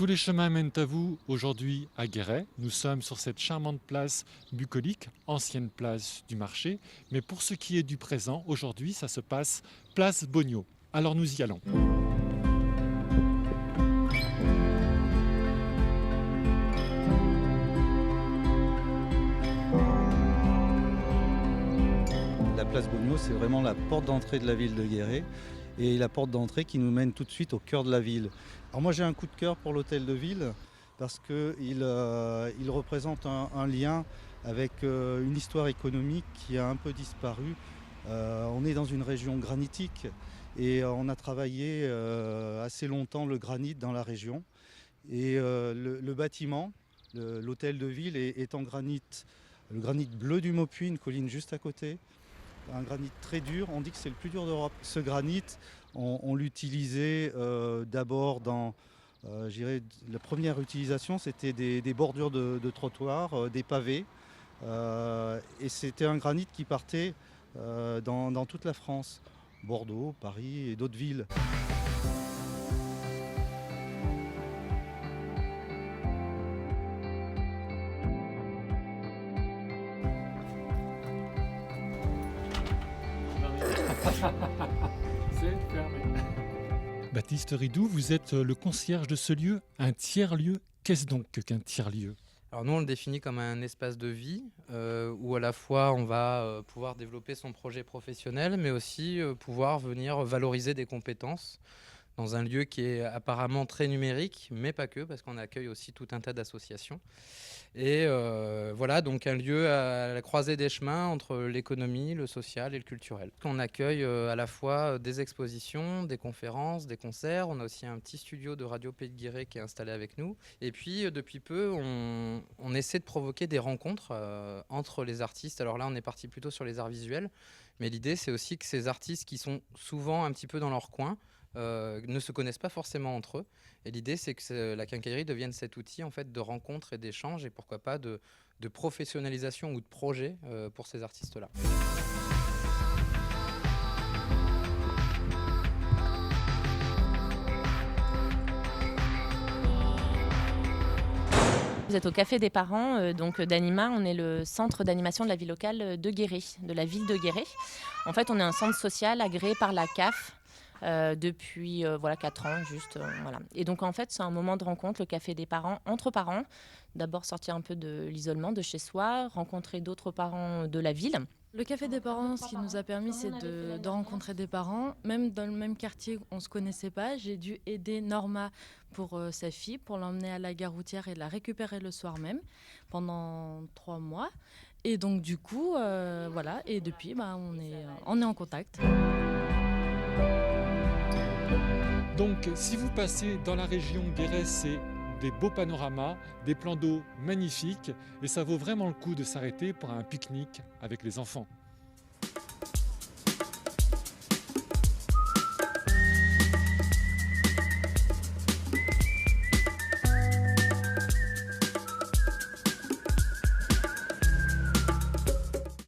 Tous les chemins mènent à vous aujourd'hui à Guéret. Nous sommes sur cette charmante place bucolique, ancienne place du marché. Mais pour ce qui est du présent, aujourd'hui, ça se passe place Bogno. Alors nous y allons. La place Bogno, c'est vraiment la porte d'entrée de la ville de Guéret et la porte d'entrée qui nous mène tout de suite au cœur de la ville. Alors moi j'ai un coup de cœur pour l'hôtel de ville parce qu'il représente un lien avec une histoire économique qui a un peu disparu. On est dans une région granitique et on a travaillé assez longtemps le granit dans la région. Et le bâtiment, l'hôtel de ville est en granit, le granit bleu du Maupuy, une colline juste à côté. Un granit très dur, on dit que c'est le plus dur d'Europe. Ce granit, on l'utilisait d'abord dans, la première utilisation, c'était des bordures de trottoirs, des pavés. Et c'était un granit qui partait dans toute la France, Bordeaux, Paris et d'autres villes. C'est fermé. Baptiste Ridoux, vous êtes le concierge de ce lieu, un tiers-lieu. Qu'est-ce donc qu'un tiers-lieu ? Alors nous, on le définit comme un espace de vie où à la fois on va pouvoir développer son projet professionnel, mais aussi pouvoir venir valoriser des compétences dans un lieu qui est apparemment très numérique, mais pas que, parce qu'on accueille aussi tout un tas d'associations. Et voilà, donc un lieu à la croisée des chemins entre l'économie, le social et le culturel. On accueille à la fois des expositions, des conférences, des concerts. On a aussi un petit studio de Radio Pays de Guéret qui est installé avec nous. Et puis, depuis peu, on essaie de provoquer des rencontres entre les artistes. Alors là, on est parti plutôt sur les arts visuels. Mais l'idée, c'est aussi que ces artistes qui sont souvent un petit peu dans leur coin, ne se connaissent pas forcément entre eux. Et l'idée, c'est que la quincaillerie devienne cet outil en fait, de rencontre et d'échange et pourquoi pas de professionnalisation ou de projet pour ces artistes-là. Vous êtes au Café des Parents, donc d'Anima. On est le centre d'animation de la vie locale de Guéret, de la ville de Guéret. En fait, on est un centre social agréé par la CAF. Depuis 4 ans juste. Voilà. Et donc en fait c'est un moment de rencontre, le Café des Parents, entre parents. D'abord sortir un peu de l'isolement de chez soi, rencontrer d'autres parents de la ville. Le Café des Parents, ce qui nous a permis, c'est de rencontrer des parents. Même dans le même quartier, on ne se connaissait pas. J'ai dû aider Norma pour sa fille, pour l'emmener à la gare routière et la récupérer le soir même, pendant 3 mois. Et donc du coup, voilà. Et depuis, on est en contact. Donc, si vous passez dans la région Guéret, c'est des beaux panoramas, des plans d'eau magnifiques et ça vaut vraiment le coup de s'arrêter pour un pique-nique avec les enfants.